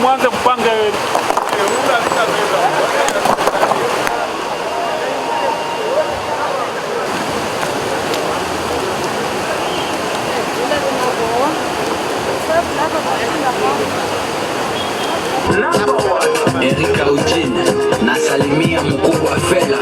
mwanze kupanga Erika Eugene nasalimia mkubwa Fela.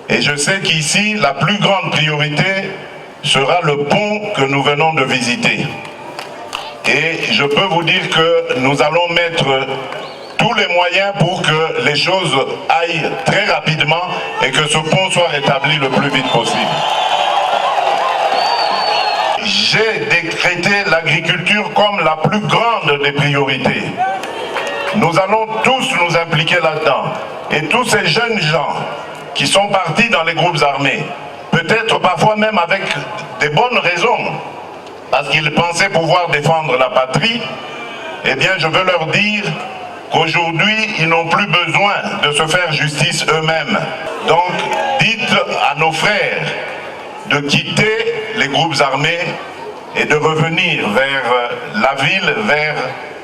Et je sais qu'ici, la plus grande priorité sera le pont que nous venons de visiter. Et je peux vous dire que nous allons mettre tous les moyens pour que les choses aillent très rapidement et que ce pont soit rétabli le plus vite possible. J'ai décrété l'agriculture comme la plus grande des priorités. Nous allons tous nous impliquer là-dedans. Et tous ces jeunes gens qui sont partis dans les groupes armés, peut-être parfois même avec des bonnes raisons, parce qu'ils pensaient pouvoir défendre la patrie, eh bien je veux leur dire qu'aujourd'hui ils n'ont plus besoin de se faire justice eux-mêmes. Donc dites à nos frères de quitter les groupes armés et de revenir vers la ville, vers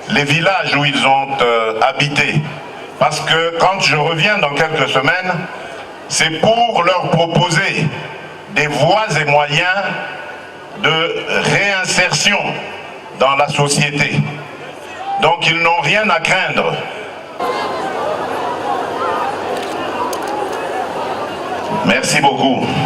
les villages où ils ont habité. Parce que quand je reviens dans quelques semaines, c'est pour leur proposer des voies et moyens de réinsertion dans la société. Donc ils n'ont rien à craindre. Merci beaucoup.